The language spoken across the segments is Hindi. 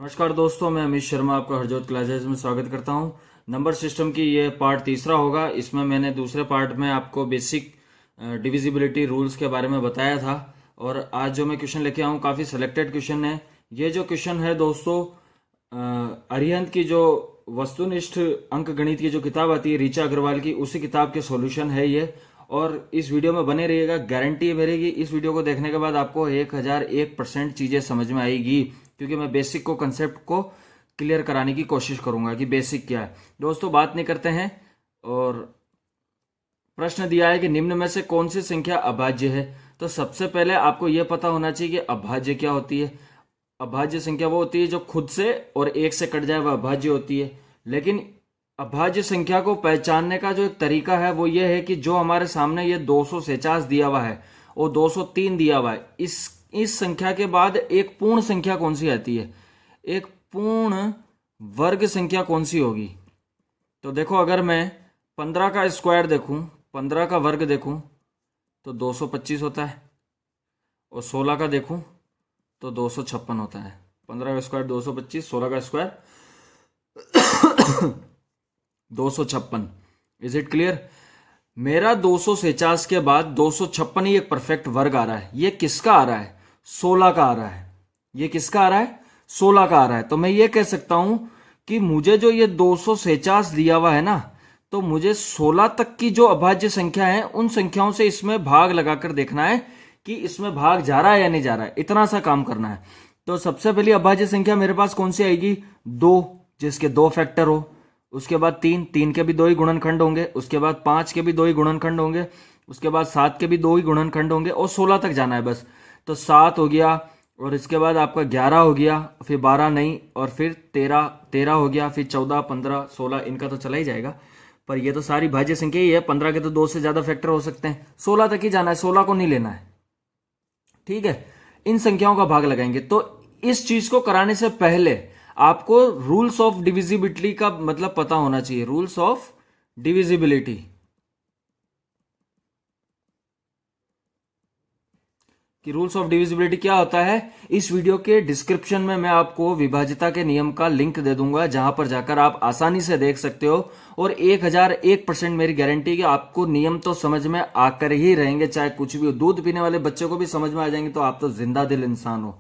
नमस्कार दोस्तों, मैं अमित शर्मा आपका हरजोत क्लासेस में स्वागत करता हूं। नंबर सिस्टम की ये पार्ट तीसरा होगा। इसमें मैंने दूसरे पार्ट में आपको बेसिक डिविजिबिलिटी रूल्स के बारे में बताया था और आज जो मैं क्वेश्चन लेके आऊँ काफ़ी सिलेक्टेड क्वेश्चन है। ये जो क्वेश्चन है दोस्तों, अरिहंत की जो वस्तुनिष्ठ अंक गणित की जो किताब आती है ऋचा अग्रवाल की, उसी किताब के सॉल्यूशन है ये। और इस वीडियो में बने रहिएगा, गारंटी है मेरी कि इस वीडियो को देखने के बाद आपको 1001% चीज़ें समझ में आएगी, क्योंकि मैं बेसिक को कंसेप्ट को क्लियर कराने की कोशिश करूंगा कि बेसिक क्या है। दोस्तों बात नहीं करते हैं, और प्रश्न दिया है कि निम्न में से कौन सी संख्या अभाज्य है। तो सबसे पहले आपको यह पता होना चाहिए कि अभाज्य क्या होती है। अभाज्य संख्या वो होती है जो खुद से और एक से कट जाए, वह अभाज्य होती है। लेकिन अभाज्य संख्या को पहचानने का जो एक तरीका है वो ये है कि जो हमारे सामने ये 249 दिया हुआ है और 203 दिया हुआ है, इस संख्या के बाद एक पूर्ण संख्या कौन सी आती है, एक पूर्ण वर्ग संख्या कौन सी होगी। तो देखो, अगर मैं 15 का स्क्वायर देखूं, 15 का वर्ग देखूं तो 225 होता है, और 16 का देखूं तो 256 होता है। 15 का स्क्वायर 225, 16 का स्क्वायर 256। Is it clear? मेरा 249 के बाद 256 ही एक परफेक्ट वर्ग आ रहा है। ये किसका आ रहा है? 16 का आ रहा है। ये किसका आ रहा है? 16 का आ रहा है। तो मैं ये कह सकता हूं कि मुझे जो ये 249 दिया हुआ है ना, तो मुझे 16 तक की जो अभाज्य संख्या है उन संख्याओं से इसमें भाग लगाकर देखना है कि इसमें भाग जा रहा है या नहीं जा रहा है। इतना सा काम करना है। तो सबसे पहली अभाज्य संख्या मेरे पास कौन सी आएगी? 2, जिसके 2 फैक्टर हो। उसके बाद 3 के भी 2 ही गुणनखंड होंगे। उसके बाद 5 के भी 2 ही गुणनखंड होंगे। उसके बाद 7 के भी 2 ही गुणनखंड होंगे, और 16 तक जाना है बस। तो 7 हो गया, और इसके बाद आपका 11 हो गया, फिर 12 नहीं, और फिर 13 हो गया, फिर 14, 15, 16, इनका तो चला ही जाएगा। पर ये तो सारी भाज्य संख्या ही है। 15 के तो 2 से ज्यादा फैक्टर हो सकते हैं। 16 तक ही जाना है, 16 को नहीं लेना है। ठीक है, इन संख्याओं का भाग लगाएंगे। तो इस चीज को कराने से पहले आपको रूल्स ऑफ डिविजिबिलिटी का मतलब पता होना चाहिए। रूल्स ऑफ डिविजिबिलिटी, कि रूल्स ऑफ डिविजिबिलिटी क्या होता है। इस वीडियो के डिस्क्रिप्शन में मैं आपको विभाज्यता के नियम का लिंक दे दूंगा, जहां पर जाकर आप आसानी से देख सकते हो। और 1001% मेरी गारंटी कि आपको नियम तो समझ में आकर ही रहेंगे, चाहे कुछ भी हो। दूध पीने वाले बच्चे को भी समझ में आ जाएंगे, तो आप तो जिंदा दिल इंसान हो।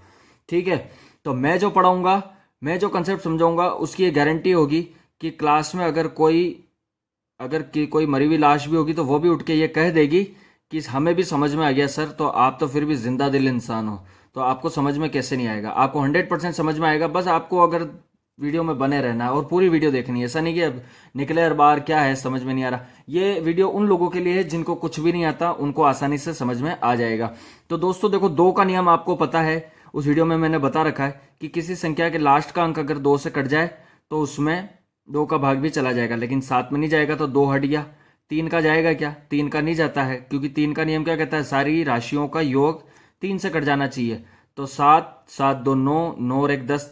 ठीक है, तो मैं जो पढ़ाऊंगा, मैं जो कंसेप्ट समझाऊंगा, उसकी ये गारंटी होगी कि क्लास में अगर कोई मरी हुई लाश भी होगी तो वो भी उठ के ये कह देगी कि हमें भी समझ में आ गया सर। तो आप तो फिर भी जिंदा दिल इंसान हो, तो आपको समझ में कैसे नहीं आएगा? आपको 100% समझ में आएगा। बस आपको अगर वीडियो में बने रहना है और पूरी वीडियो देखनी है। ऐसा नहीं कि अब निकले हर बार क्या है समझ में नहीं आ रहा। ये वीडियो उन लोगों के लिए है जिनको कुछ भी नहीं आता, उनको आसानी से समझ में आ जाएगा। तो दोस्तों देखो, 2 का नियम आपको पता है, उस वीडियो में मैंने बता रखा है कि किसी संख्या के लास्ट का अंक अगर 2 से कट जाए तो उसमें 2 का भाग भी चला जाएगा, लेकिन 7 में नहीं जाएगा, तो 2 हट गया। 3 का जाएगा क्या? 3 का नहीं जाता है, क्योंकि 3 का नियम क्या कहता है? सारी राशियों का योग 3 से कट जाना चाहिए। तो 7, 7 2 9, 9 और 1 10,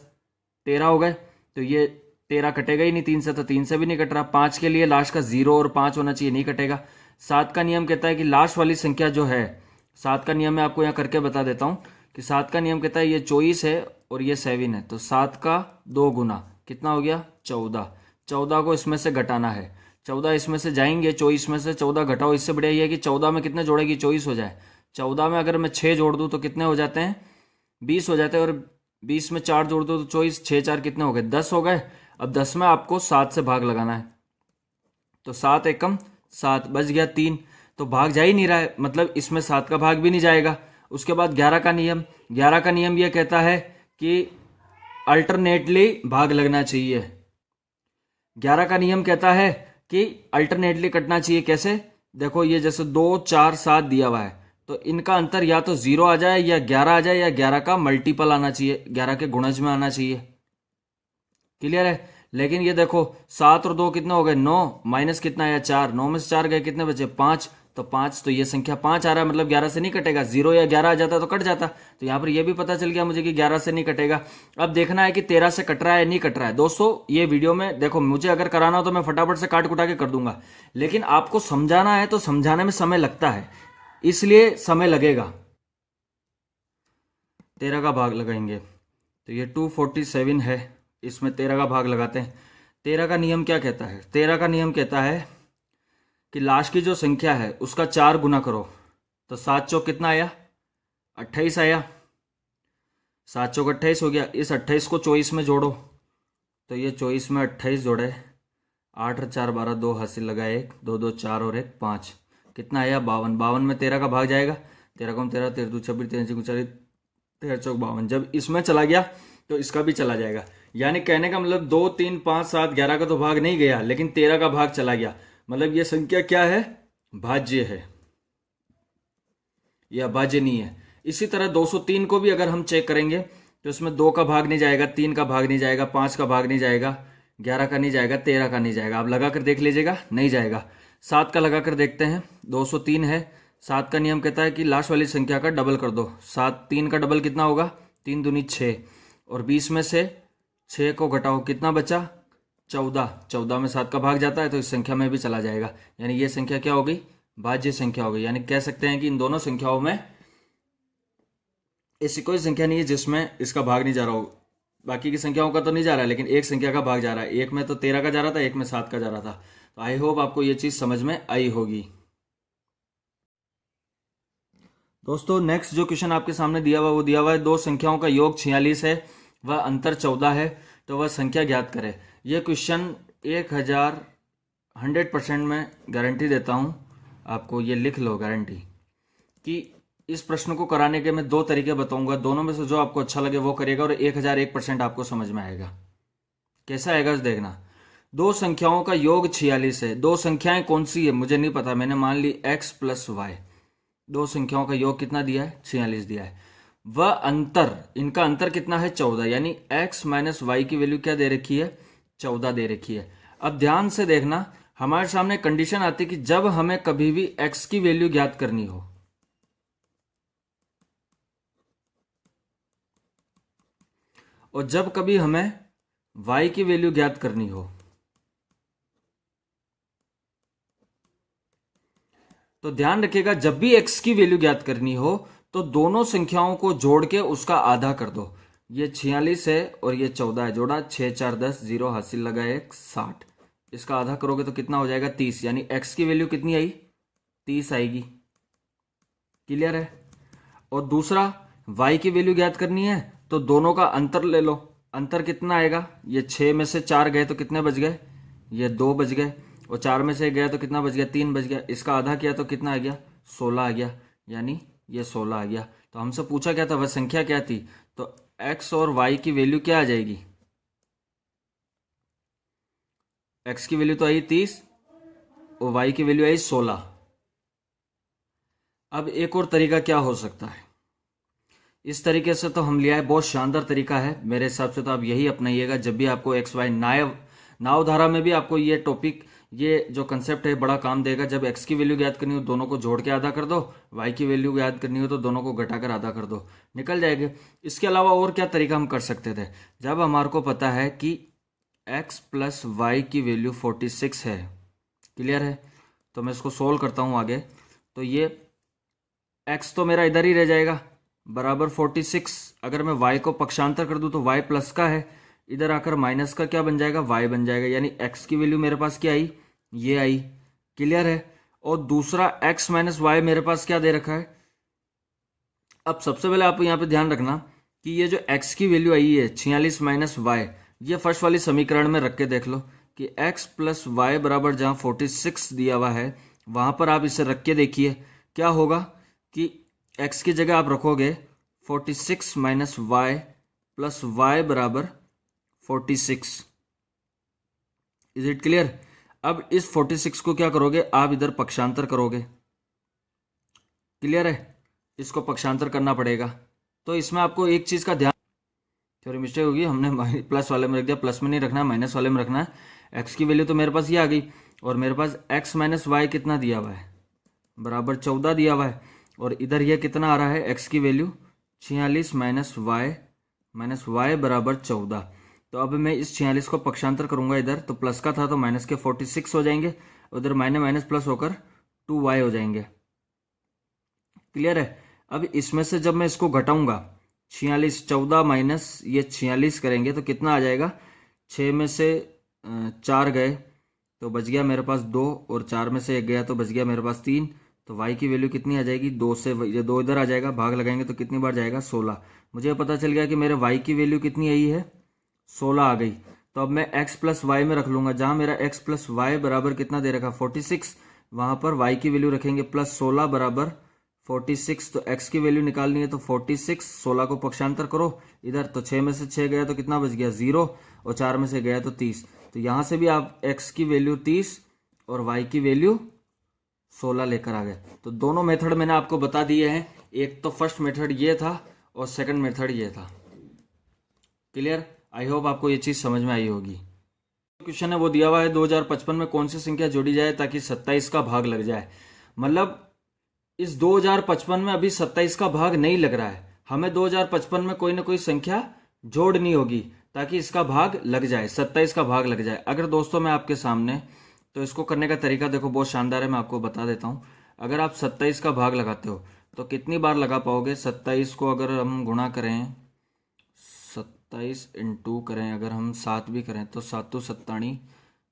13 हो गए। तो ये 13 कटेगा ही नहीं 3 से, तो 3 से भी नहीं कट रहा। 5 के लिए लास्ट का 0 और 5 होना चाहिए, नहीं कटेगा। 7 का नियम कहता है कि लास्ट वाली संख्या जो है, 7 का नियम मैं आपको यहाँ करके बता देता हूँ कि 7 का नियम कहता है ये 24 है और ये 7 है, तो 7 का 2 गुना कितना हो गया? 14। 14 को इसमें से घटाना है। 14 इसमें से जाएंगे, 24 में से 14 घटाओ। इससे बढ़िया ये है कि 14 में कितने जोड़ेगी? 24 हो जाए। 14 में अगर मैं 6 जोड़ दूं तो कितने हो जाते हैं? 20 हो जाते हैं। और 20 में 4 जोड़ दो तो 24, 6 4 कितने हो गए? 10 हो गए। अब 10 में आपको 7 से भाग लगाना है, तो 7 एकम 7, बच गया 3। तो भाग जा ही नहीं रहा है, मतलब इसमें 7 का भाग भी नहीं जाएगा। उसके बाद 11 का नियम, 11 का नियम यह कहता है कि अल्टरनेटली भाग लगना चाहिए। 11 का नियम कहता है कि अल्टरनेटली कटना चाहिए। कैसे? देखो, ये जैसे 2 4 7 दिया हुआ है, तो इनका अंतर या तो 0 आ जाए या 11 आ जाए, या 11 का मल्टीपल आना चाहिए, 11 के गुणज में आना चाहिए। क्लियर है? लेकिन ये देखो, 7 और 2 कितने हो गए? 9, माइनस कितना आया? 4। 9 में से 4 गए, कितने बचे? 5। तो 5, तो ये संख्या 5 आ रहा है, मतलब 11 से नहीं कटेगा। 0 या 11 आ जाता तो कट जाता। तो यहां पर ये भी पता चल गया मुझे कि 11 से नहीं कटेगा। अब देखना है कि 13 से कट रहा है नहीं कट रहा है। दोस्तों ये वीडियो में देखो, मुझे अगर कराना हो तो मैं फटाफट से काट कुटा के कर दूंगा, लेकिन आपको समझाना है तो समझाने में समय लगता है, इसलिए समय लगेगा। 13 का भाग लगाएंगे तो ये 247 है, इसमें 13 का भाग लगाते हैं। 13 का नियम क्या कहता है? 13 का नियम कहता है कि लास्ट की जो संख्या है उसका 4 गुना करो। तो 7 चौक कितना आया? 28 आया। 7 चौक 28 हो गया। इस 28 को 24 में जोड़ो, तो ये 24 में 28 जोड़े, 8 और 4 12, 2 हासिल लगा 1, 2 2 4 और 1 5, कितना आया? 52। 52 में 13 का भाग जाएगा, 13 को 13, 13 2 26, 13 4 40, 13 चौक 52। जब इसमें चला गया तो इसका भी चला जाएगा। यानी कहने का मतलब 2 3 5 7 11 का तो भाग नहीं गया, लेकिन 13 का भाग चला गया। मतलब ये संख्या क्या है? भाज्य है, यह भाज्य नहीं है। इसी तरह 203 को भी अगर हम चेक करेंगे तो इसमें 2 का भाग नहीं जाएगा, 3 का भाग नहीं जाएगा, 5 का भाग नहीं जाएगा, 11 का नहीं जाएगा, 13 का नहीं जाएगा। आप लगा कर देख लीजिएगा, नहीं जाएगा। 7 का लगा कर देखते हैं। 203 है, 7 का नियम कहता है कि लास्ट वाली संख्या का डबल कर दो। 7 3 का डबल कितना होगा? 3 दूनी 6, और 20 में से 6 को घटाओ, कितना बचा? 14। 14 में 7 का भाग जाता है तो इस संख्या में भी चला जाएगा। यानी ये संख्या क्या हो गई? भाज्य संख्या हो गई। यानी कह सकते हैं कि इन दोनों संख्याओं में ऐसी कोई संख्या नहीं है जिसमें इसका भाग नहीं जा रहा हो। बाकी की संख्याओं का तो नहीं जा रहा है, लेकिन एक संख्या का भाग जा रहा है। एक में तो 13 का जा रहा था, एक में 7 का जा रहा था। तो आई होप आपको ये चीज समझ में आई होगी। दोस्तों नेक्स्ट जो क्वेश्चन आपके सामने दिया हुआ वो दिया हुआ है, दो संख्याओं का योग 46 है वह अंतर 14 है, तो वह संख्या ज्ञात करें। यह क्वेश्चन 100% में गारंटी देता हूं आपको, ये लिख लो गारंटी, कि इस प्रश्न को कराने के मैं 2 तरीके बताऊंगा। दोनों में से जो आपको अच्छा लगे वो करिएगा और 1001% आपको समझ में आएगा। कैसा आएगा देखना। दो संख्याओं का योग 46 है। दो संख्याएं कौन सी है मुझे नहीं पता, मैंने मान ली x प्लस वाई। दो संख्याओं का योग कितना दिया है? 46 दिया है। वह अंतर, इनका अंतर कितना है? 14। यानी x माइनस वाई की वैल्यू क्या दे रखी है? 14 दे रखी है। अब ध्यान से देखना, हमारे सामने कंडीशन आती है कि जब हमें कभी भी x की वैल्यू ज्ञात करनी हो, और जब कभी हमें y की वैल्यू ज्ञात करनी हो, तो ध्यान रखिएगा जब भी x की वैल्यू ज्ञात करनी हो तो दोनों संख्याओं को जोड़ के उसका आधा कर दो। ये 46 है और ये 14 है, जोड़ा 6 4 10, 0 हासिल लगा 1 60। इसका आधा करोगे तो कितना हो जाएगा? 30। यानी x की वैल्यू कितनी आई? 30 आएगी। क्लियर है? और दूसरा y की वैल्यू ज्ञात करनी है तो दोनों का अंतर ले लो। अंतर कितना आएगा? ये 6 में से 4 गए तो कितने बच गए? ये 2 बच गए। और 4 में से गया तो कितना बच गया? 3 बच गया। इसका आधा किया तो कितना आ गया? 16 आ गया। यानी ये 16 आ गया। तो हमसे पूछा क्या था? वह संख्या क्या थी? तो x और y की वैल्यू क्या आ जाएगी? x की वैल्यू तो आई 30 और y की वैल्यू आई 16। अब एक और तरीका क्या हो सकता है? इस तरीके से तो हम लिया है, बहुत शानदार तरीका है मेरे हिसाब से, तो आप यही अपनाइएगा जब भी आपको एक्स वाई नाव धारा में भी आपको ये टॉपिक, ये जो कंसेप्ट है बड़ा काम देगा। जब x की वैल्यू ज्ञात करनी हो दोनों को जोड़ के आधा कर दो, y की वैल्यू ज्ञात करनी हो तो दोनों को घटाकर आधा कर दो, निकल जाएंगे। इसके अलावा और क्या तरीका हम कर सकते थे? जब हमारे को पता है कि x प्लस वाई की वैल्यू 46 है, क्लियर है, तो मैं इसको सोल्व करता हूं आगे। तो ये x तो मेरा इधर ही रह जाएगा बराबर 46। अगर मैं y को पक्षांतर कर दूं तो y प्लस का है, इधर आकर माइनस का क्या बन जाएगा? y बन जाएगा। यानी x की वैल्यू मेरे पास क्या आई? ये आई। क्लियर है? और दूसरा x माइनस वाई मेरे पास क्या दे रखा है? अब सबसे पहले आप यहां पे ध्यान रखना कि ये जो x की वैल्यू आई है 46 माइनस वाई, ये फर्स्ट वाली समीकरण में रख के देख लो कि x प्लस वाई बराबर जहां 46 दिया हुआ है वहां पर आप इसे रख के देखिए क्या होगा कि x की जगह आप रखोगे 46 माइनस वाई प्लस वाई बराबर 46। Is it clear? अब इस 46 को क्या करोगे? आप इधर पक्षांतर करोगे। क्लियर है? इसको पक्षांतर करना पड़ेगा। तो इसमें आपको एक चीज का ध्यान, थोड़ी मिस्टेक होगी, हमने प्लस वाले में रख दिया, प्लस में नहीं रखना है, माइनस वाले में रखना है। x की वैल्यू तो मेरे पास ये आ गई और मेरे पास x माइनस वाई कितना दिया हुआ है? बराबर 14 दिया हुआ है। और इधर ये कितना आ रहा है? x की वैल्यू 46 माइनस वाई बराबर 14। तो अब मैं इस 46 को पक्षांतर करूंगा इधर, तो प्लस का था तो माइनस के 46 हो जाएंगे, उधर माइनस माइनस प्लस होकर 2y हो जाएंगे। क्लियर है? अब इसमें से जब मैं इसको घटाऊंगा 46, 14 माइनस ये 46 करेंगे तो कितना आ जाएगा, 6 में से 4 गए तो बच गया मेरे पास 2, और 4 में से 1 गया तो बच गया मेरे पास 3। तो y की वैल्यू कितनी आ जाएगी, 2 से ये 2 इधर आ जाएगा, भाग लगाएंगे तो कितनी बार जाएगा, 16। मुझे पता चल गया कि मेरे y की वैल्यू कितनी आई है, 16 आ गई। तो अब मैं x प्लस वाई में रख लूंगा, जहां मेरा x प्लस वाई बराबर कितना दे रखा, 46, वहां पर y की वैल्यू रखेंगे प्लस 16 बराबर 46। तो x की वैल्यू निकालनी है तो 46, 16 को पक्षांतर करो इधर, तो 6 में से 6 गया तो कितना बच गया, 0, और 4 में से गया तो 30। तो यहां से भी आप x की वैल्यू 30 और y की वैल्यू 16 लेकर आ गए। तो दोनों मेथड मैंने आपको बता दिए हैं, एक तो फर्स्ट मेथड ये था और सेकंड मेथड ये था। क्लियर? आई होप आपको ये चीज समझ में आई होगी। क्वेश्चन है वो दिया हुआ है 2055 में कौन सी संख्या जोड़ी जाए ताकि 27 का भाग लग जाए। मतलब इस 2055 में अभी 27 का भाग नहीं लग रहा है, हमें 2055 में कोई ना कोई संख्या जोड़नी होगी ताकि इसका भाग लग जाए, 27 का भाग लग जाए। अगर दोस्तों मैं आपके सामने, तो इसको करने का तरीका देखो बहुत शानदार है, मैं आपको बता देता हूं। अगर आप 27 का भाग लगाते हो तो कितनी बार लगा पाओगे, 27 को अगर हम गुणा करें, 27 इंटू करें अगर हम 7 भी करें तो 7 तो 27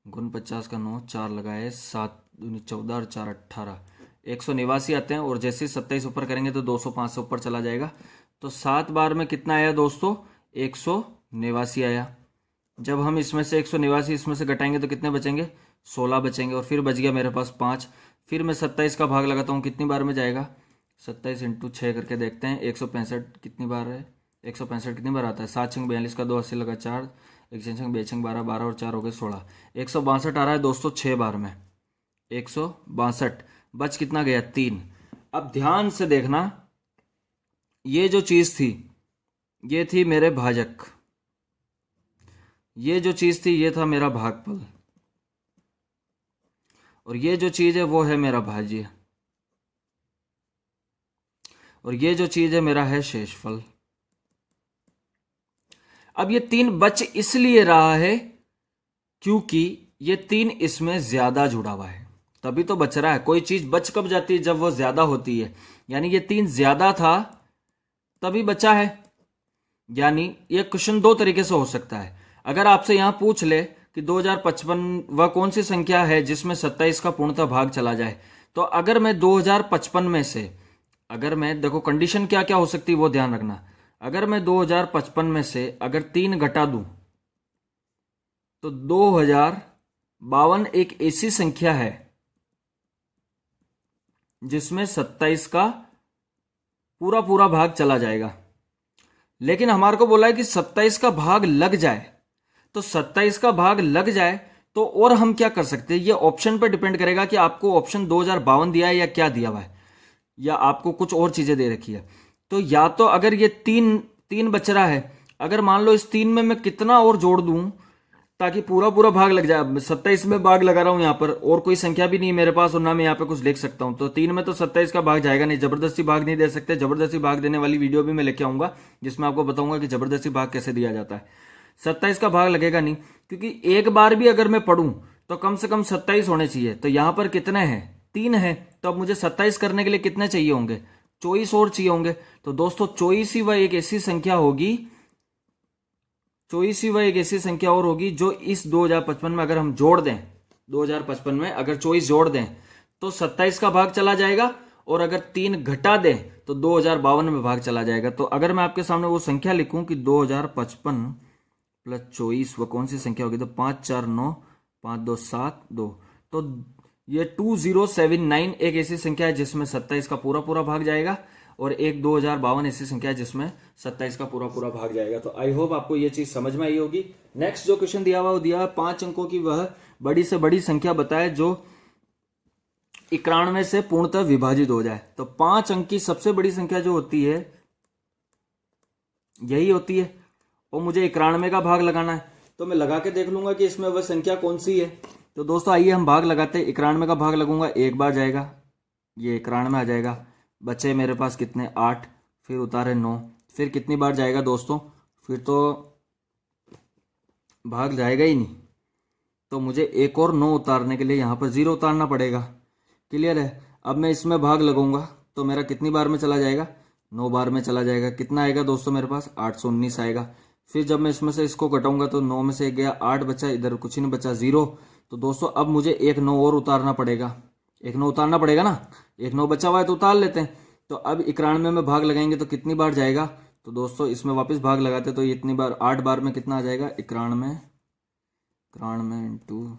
गुण 50 का 9, 4 लगाए, 7 दूनी 14 और 4 18, 189 आते हैं। और जैसे 27 ऊपर करेंगे तो 205 से ऊपर चला जाएगा। तो 7 बार में कितना आया दोस्तों, 189 आया। जब हम इसमें से 189 इसमें से घटाएंगे तो कितने बचेंगे, 16 बचेंगे। और फिर बच गया मेरे पास 5। फिर मैं 27 का भाग लगाता हूँ, कितनी बार में जाएगा, 27 इंटू 6 करके देखते हैं, 165 कितनी बार है, 165 कितनी बार आता है, 7 छंग 42 का 2 80 लगा 4, 1 छंग 2 छंग 12, 12 और 4 हो गए 16, 162 आ रहा है दोस्तों 6 बार में, 162। बच कितना गया, 3। अब ध्यान से देखना, ये जो चीज थी ये थी मेरे भाजक, ये जो चीज थी ये था मेरा भागफल, और ये जो चीज है वो है मेरा भाज्य, और ये जो चीज है मेरा है शेषफल। अब ये 3 बच इसलिए रहा है क्योंकि ये 3 इसमें ज्यादा जुड़ा हुआ है, तभी तो बच रहा है। कोई चीज बच कब जाती है, जब वो ज्यादा होती है, यानी ये 3 ज्यादा था तभी बचा है। यानी ये क्वेश्चन 2 तरीके से हो सकता है। अगर आपसे यहां पूछ ले कि 2055 वह कौन सी संख्या है जिसमें 27 का पूर्णतः भाग चला जाए, तो अगर मैं 2055 में से, अगर मैं, देखो कंडीशन क्या क्या हो सकती है वो ध्यान रखना, अगर मैं 2055 में से अगर 3 घटा दूं तो 2052 एक ऐसी संख्या है जिसमें 27 का पूरा पूरा भाग चला जाएगा। लेकिन हमारे को बोला है कि 27 का भाग लग जाए, तो 27 का भाग लग जाए तो और हम क्या कर सकते हैं, ये ऑप्शन पर डिपेंड करेगा कि आपको ऑप्शन 2052 दिया है या क्या दिया हुआ है, या आपको कुछ और चीजें दे रखी है। तो या तो अगर ये 3 बच रहा है, अगर मान लो इस 3 में मैं कितना और जोड़ दूं ताकि पूरा पूरा भाग लग जाए, 27 में भाग लगा रहा हूं यहां पर, और कोई संख्या भी नहीं है मेरे पास और ना मैं यहां पे कुछ लिख सकता हूं, तो 3 में तो 27 का भाग जाएगा नहीं, जबरदस्ती भाग नहीं दे सकते। जबरदस्ती भाग देने वाली वीडियो भी मैं लेके आऊंगा जिसमें आपको बताऊंगा कि जबरदस्ती भाग कैसे दिया जाता है। 27 का भाग लगेगा नहीं, क्योंकि एक बार भी अगर मैं पढ़ूं तो कम से कम 27 होने चाहिए। तो यहां पर कितने हैं, 3 है, तो अब मुझे 27 करने के लिए कितने चाहिए होंगे, 24 और चाहिए होंगे। तो दोस्तों 24 ही वह एक ऐसी संख्या होगी, 24 ही वह एक ऐसी संख्या और होगी जो इस 2055 में अगर हम जोड़ दें, 2055 में अगर 24 जोड़ दें तो 27 का भाग चला जाएगा, और अगर 3 घटा दें तो 2052 में भाग चला जाएगा। तो अगर मैं आपके सामने वो संख्या लिखूं कि 2055 प्लस 24 वो कौन सी संख्या होगी, तो 5 4 9 5 2 7 2, तो ये 2079 एक ऐसी संख्या है जिसमें 27 का पूरा पूरा भाग जाएगा, और एक 2052 ऐसी संख्या है जिसमें 27 का पूरा पूरा भाग जाएगा। तो आई होप आपको ये चीज समझ में आई होगी। नेक्स्ट जो क्वेश्चन दिया हुआ वो दिया है 5 अंकों की वह बड़ी से बड़ी संख्या बताए जो 91 से पूर्णतः विभाजित हो जाए। तो 5 अंक की सबसे बड़ी संख्या जो होती है यही होती है, और मुझे 91 का भाग लगाना है, तो मैं लगा के देख लूंगा कि इसमें वह संख्या कौन सी है। तो दोस्तों आइए हम भाग लगाते हैं। 91 का भाग लगूंगा, एक बार जाएगा, ये 91 आ जाएगा, बचे मेरे पास कितने 8, फिर उतारे 9, फिर कितनी बार जाएगा दोस्तों, फिर तो भाग जाएगा ही नहीं, तो मुझे एक और 9 उतारने के लिए यहाँ पर 0 उतारना पड़ेगा। क्लियर है? अब मैं इसमें भाग लगाऊंगा तो मेरा कितनी बार में चला जाएगा, 9 बार में चला जाएगा, कितना आएगा दोस्तों मेरे पास 819 आएगा। फिर जब मैं इसमें से इसको घटाऊंगा तो 9 में से 1 गया, 8 बचा, इधर कुछ नहीं बचा, 0। तो दोस्तों अब मुझे एक 9 और उतारना पड़ेगा, एक 9 उतारना पड़ेगा ना, एक 9 बचा हुआ है तो उतार लेते हैं। तो अब 91 में भाग लगाएंगे तो कितनी बार जाएगा, तो दोस्तों इसमें वापस भाग लगाते तो ये इतनी बार 8 बार में कितना आ जाएगा 91 इंटू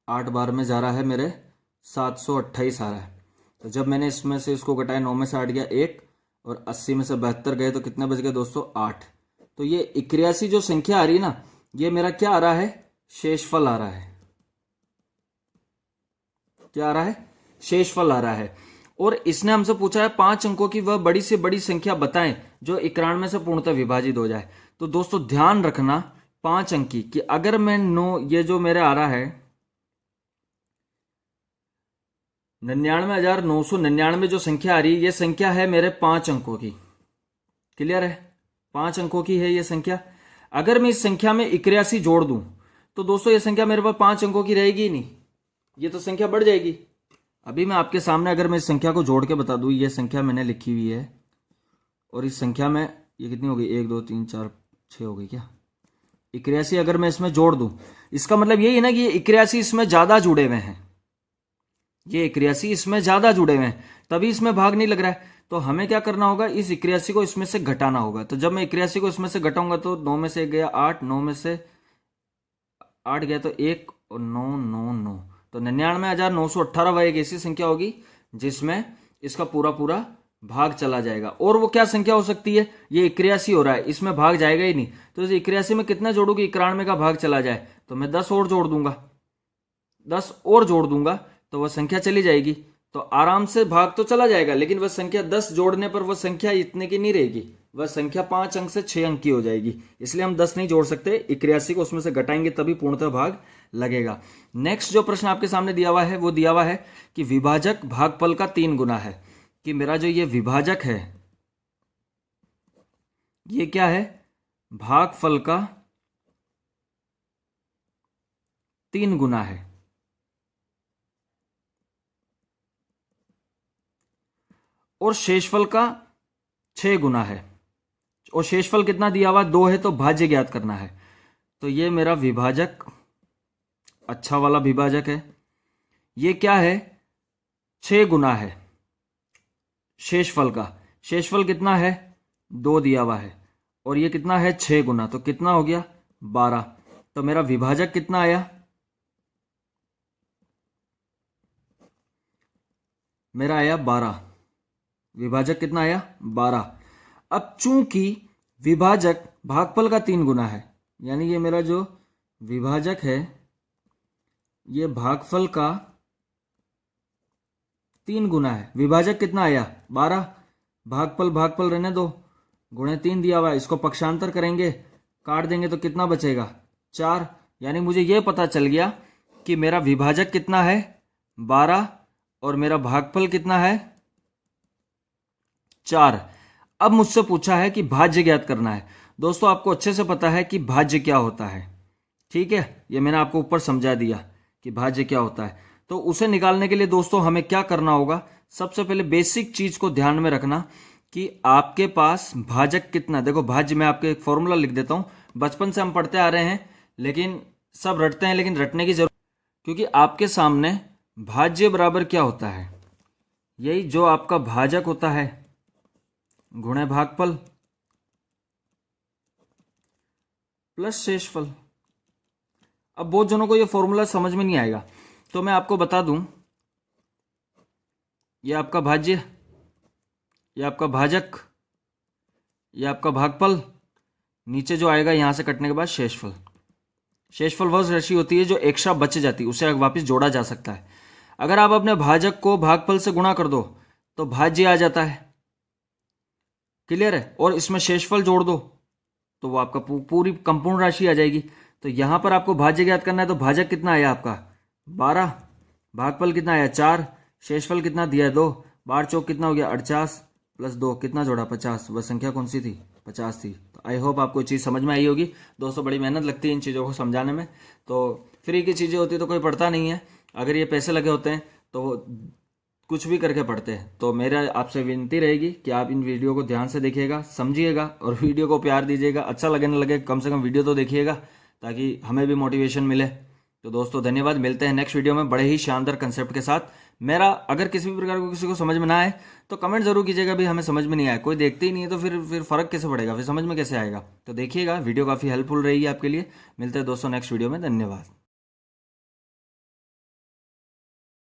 8 बार में जा रहा है मेरे 728 आ रहा है। तो जब मैंने इसमें से इसको घटाया 9 में से 8 गया 1 और 80 में से 72 गए तो कितने बच गए दोस्तों 8। तो ये 81 जो संख्या आ रही है ना, ये मेरा क्या आ रहा है, शेषफल आ रहा है। क्या आ रहा है, शेषफल आ रहा है। और इसने हमसे पूछा है 5 अंकों की वह बड़ी से बड़ी संख्या बताएं जो 91 से पूर्णतः विभाजित हो जाए। तो दोस्तों ध्यान रखना 5 अंक की, कि अगर मैं 9, ये जो मेरे आ रहा है 99,999 जो संख्या आ रही है, ये संख्या है मेरे 5 अंकों की। क्लियर है, 5 अंकों की है ये संख्या। अगर मैं इस संख्या में 81 जोड़ दूं तो दोस्तों ये संख्या मेरे पास 5 अंकों की रहेगी ही नहीं, ये तो संख्या बढ़ जाएगी। अभी मैं आपके सामने अगर मैं इस संख्या को जोड़ के बता दूं, ये संख्या मैंने लिखी हुई है और इस संख्या में ये कितनी हो गई 1 2 3 4 6 हो गई क्या, 81 अगर मैं इसमें जोड़ दूं, इसका मतलब यही है ना कि ये 81 इसमें ज्यादा जुड़े हुए हैं, ये 81 इसमें ज्यादा जुड़े हुए हैं, तभी इसमें भाग नहीं लग रहा है। तो हमें क्या करना होगा, इस 81 को इसमें से घटाना होगा। तो जब मैं 81 को इसमें से घटाऊंगा तो 9 में से 1 गया 8, 9 में से 8 गया तो 1 और 9 9 9, तो 99,918 वह एक ऐसी संख्या होगी जिसमें इसका पूरा पूरा भाग चला जाएगा। और वो क्या संख्या हो सकती है, ये 81 हो रहा है, इसमें भाग जाएगा ही नहीं। तो इस 81 में कितना जोड़ूंगी, 91 का भाग चला जाए, तो मैं 10 और जोड़ दूंगा, 10 और जोड़ दूंगा तो वह संख्या चली जाएगी। तो आराम से भाग तो चला जाएगा, लेकिन वह संख्या 10 जोड़ने पर वह संख्या इतने की नहीं रहेगी, वह संख्या 5 अंक से 6 अंक की हो जाएगी। इसलिए हम 10 नहीं जोड़ सकते, 81 को उसमें से घटाएंगे तभी पूर्णतः भाग लगेगा। नेक्स्ट जो प्रश्न आपके सामने दिया हुआ है वो दिया हुआ है कि विभाजक भागफल का 3 गुना है। कि मेरा जो ये विभाजक है ये क्या है, भागफल का 3 गुना है। और शेषफल का 6 गुना है। और शेषफल कितना दिया हुआ 2 है, तो भाज्य ज्ञात करना है। तो ये मेरा विभाजक अच्छा वाला विभाजक है, ये क्या है 6 गुना है शेषफल का। शेषफल कितना है 2 दिया हुआ है और ये कितना है 6 गुना, तो कितना हो गया 12। तो मेरा विभाजक कितना आया, मेरा आया 12। विभाजक कितना आया 12। अब चूंकि विभाजक भागफल का 3 गुना है, यानी ये मेरा जो विभाजक है ये भागफल का 3 गुना है। विभाजक कितना आया 12, भागफल रहने दो, गुणे 3 दिया हुआ है, इसको पक्षांतर करेंगे, काट देंगे तो कितना बचेगा 4। यानी मुझे यह पता चल गया कि मेरा विभाजक कितना है 12 और मेरा भागफल कितना है 4। अब मुझसे पूछा है कि भाज्य ज्ञात करना है। दोस्तों आपको अच्छे से पता है कि भाज्य क्या होता है, ठीक है, ये मैंने आपको ऊपर समझा दिया कि भाज्य क्या होता है। तो उसे निकालने के लिए दोस्तों हमें क्या करना होगा, सबसे पहले बेसिक चीज को ध्यान में रखना कि आपके पास भाजक कितना। देखो भाज्य मैं आपको एक फॉर्मूला लिख देता हूं, बचपन से हम पढ़ते आ रहे हैं, लेकिन सब रटते हैं, लेकिन रटने की जरूरत, क्योंकि आपके सामने भाज्य बराबर क्या होता है, यही जो आपका भाजक होता है गुणे भागफल प्लस शेषफल। अब बहुत जनों को ये फॉर्मूला समझ में नहीं आएगा, तो मैं आपको बता दूं, ये आपका भाज्य, ये आपका भाजक, ये आपका भागफल, नीचे जो आएगा यहां से कटने के बाद शेषफल। शेषफल वह राशि होती है जो एक्स्ट्रा बच जाती है, उसे वापस जोड़ा जा सकता है। अगर आप अपने भाजक को भागफल से गुणा कर दो तो भाज्य आ जाता है, क्लियर है, और इसमें शेषफल जोड़ दो तो वो आपका पूरी संपूर्ण राशि आ जाएगी। तो यहां पर आपको भाज्य ज्ञात करना है, तो भाजक कितना आया आपका 12, भागफल कितना आया 4, शेषफल कितना दिया है 2, 12 चौक कितना हो गया 48 प्लस 2 कितना जोड़ा 50, वह संख्या कौन सी थी 50 थी। तो आई होप आपको चीज़ समझ में आई होगी। दोस्तों बड़ी मेहनत लगती है इन चीज़ों को समझाने में, तो फ्री की चीज़ें होती है तो कोई पढ़ता नहीं है, अगर ये पैसे लगे होते हैं तो वो कुछ भी करके पढ़ते हैं। तो मेरा आपसे विनती रहेगी कि आप इन वीडियो को ध्यान से देखिएगा, समझिएगा और वीडियो को प्यार दीजिएगा। अच्छा लगे ना लगे, कम से कम वीडियो तो देखिएगा ताकि हमें भी मोटिवेशन मिले। तो दोस्तों धन्यवाद, मिलते हैं नेक्स्ट वीडियो में बड़े ही शानदार कंसेप्ट के साथ। मेरा अगर किसी भी प्रकार को किसी को समझ में ना आए तो कमेंट जरूर कीजिएगा, भी हमें समझ में नहीं आया। कोई देखते ही नहीं है तो फिर फर्क कैसे पड़ेगा, फिर समझ में कैसे आएगा। तो देखिएगा, वीडियो काफ़ी हेल्पफुल रहेगी आपके लिए। मिलते हैं दोस्तों नेक्स्ट वीडियो में, धन्यवाद।